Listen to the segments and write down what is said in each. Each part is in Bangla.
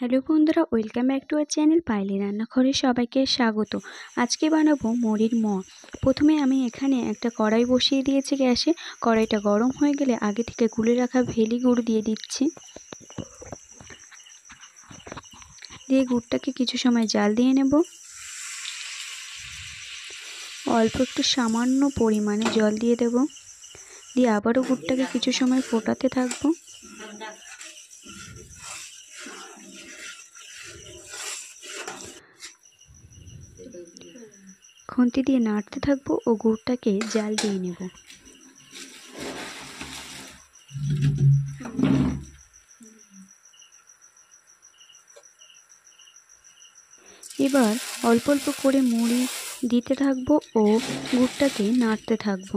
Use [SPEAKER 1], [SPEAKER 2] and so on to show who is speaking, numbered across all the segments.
[SPEAKER 1] হ্যালো বন্ধুরা, welcome back to our channel পাইলি রান্নাঘরে সবাইকে স্বাগত। আজকে বানাবো মুড়ির মোয়া। প্রথমে আমি এখানে একটা কড়াই বসিয়ে দিয়েছি গ্যাসে। কড়াইটা গরম হয়ে গেলে আগে থেকে গুলে রাখা ভেলি গুড় দিয়ে দিচ্ছি। দিয়ে গুড়টাকে কিছু সময় জাল দিয়ে নেব। অল্প একটু সামান্য পরিমাণে জল দিয়ে দেব। দিয়ে আবারও গুড়টাকে কিছু সময় ফোটাতে থাকবো। খুন্তি দিয়ে নাড়তে থাকবো ও গুড়টাকে জাল দিয়ে নেব। এবার অল্প অল্প করে মুড়ি দিতে থাকবো ও গুড়টাকে নাড়তে থাকবো।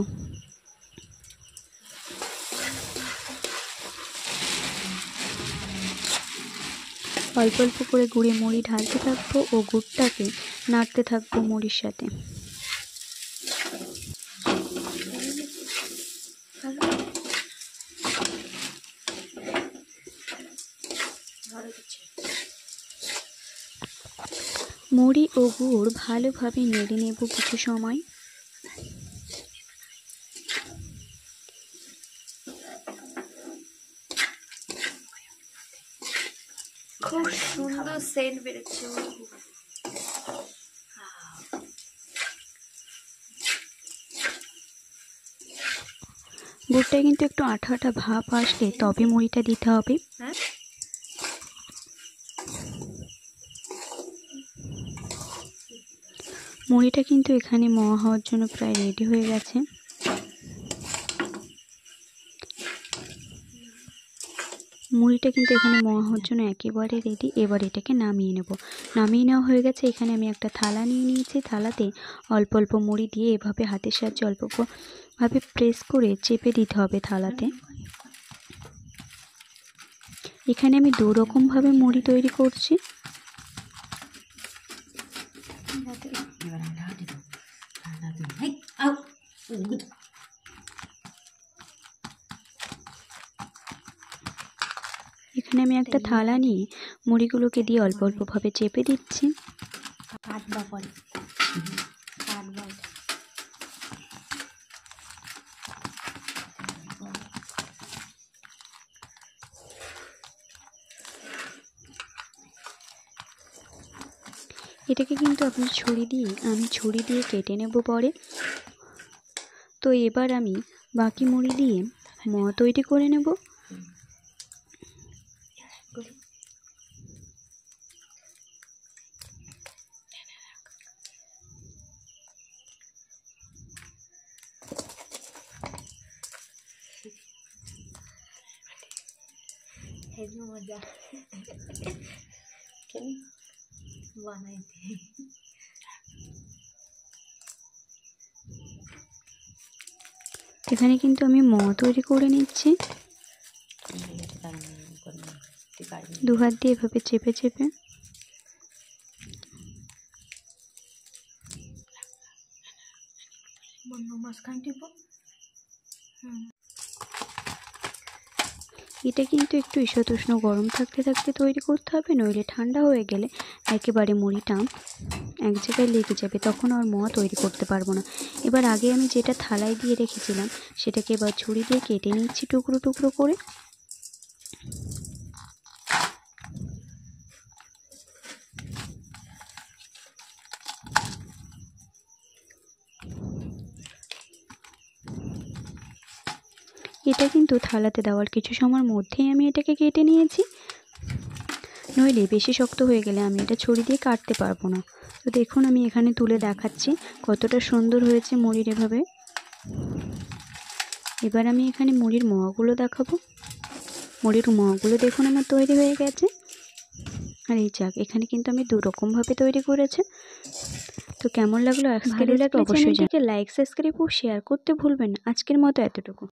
[SPEAKER 1] অল্প অল্প করে গুঁড়ে মুড়ি ঢালতে থাকবো ও গুড়টাকে নাড়তে থাকবো মুড়ির সাথে। মুড়ি ও গুড় ভালোভাবে নেড়ে নেব কিছু সময়।
[SPEAKER 2] খুব সুন্দর সেন্ট বেরোচ্ছে।
[SPEAKER 1] গুড়টা কিন্তু একটু আঠা আঠা ভাব আসলে তবে মুড়িটা দিতে হবে। মুড়িটা কিন্তু এখানে মোয়া হওয়ার জন্য প্রায় রেডি হয়ে গেছে। মুড়িটা কিন্তু এখানে মোয়া হওয়ার জন্য একেবারে রেডি। এবার এটাকে নামিয়ে নেব। নামিয়ে নেওয়া হয়ে গেছে। এখানে আমি একটা থালা নিয়ে নিয়েছি। থালাতে অল্প অল্প মুড়ি দিয়ে এভাবে হাতের সাহায্যে অল্প ভাবে প্রেস করে চেপে দিতে হবে থালাতে। এখানে আমি দু রকম ভাবে মুড়ি তৈরি করছি। এখানে আমি একটা থালা নিয়ে মুড়িগুলোকে দিয়ে অল্প অল্প ভাবে চেপে দিচ্ছি। এটাকে কিন্তু আপনি আমি ছুরি দিয়ে কেটে নেব পরে। তো এবার আমি বাকি মুড়ি দিয়ে মোয়া তৈরি করে নেব।
[SPEAKER 2] মজা বানাইতে।
[SPEAKER 1] এখানে কিন্তু আমি মোয়া তৈরি করে নিচ্ছি। দু হাত দিয়ে এভাবে চেপে চেপে। এটা কিন্তু একটু ঈষৎ উষ্ণ গরম থাকতে থাকতে তৈরি করতে হবে, নইলে ঠান্ডা হয়ে গেলে একেবারে মুড়িটা এক জায়গায় লেগে যাবে, তখন আর মোয়া তৈরি করতে পারবো না। এবার আগে আমি যেটা থালায় দিয়ে রেখেছিলাম সেটাকে এবার ছুরি দিয়ে কেটে নিচ্ছি টুকরো টুকরো করে। এটা কিন্তু থালাতে দেওয়ার কিছু সময়ের মধ্যেই আমি এটাকে কেটে নিয়েছি, নইলে বেশি শক্ত হয়ে গেলে আমি এটা ছুরি দিয়ে কাটতে পারবো না। তো দেখুন আমি এখানে তুলে দেখাচ্ছি কতটা সুন্দর হয়েছে মুড়ির এভাবে। এবার আমি এখানে মুড়ির মোয়াগুলো দেখাবো। মুড়ির মোয়াগুলো দেখুন আমার তৈরি হয়ে গেছে। আর এই যাক, এখানে কিন্তু আমি দু রকমভাবে তৈরি করেছি। তো কেমন লাগলো? ভালো লাগলে অবশ্যই লাইক, সাবস্ক্রাইব ও শেয়ার করতে ভুলবেন না। আজকের মতো এতটুকু।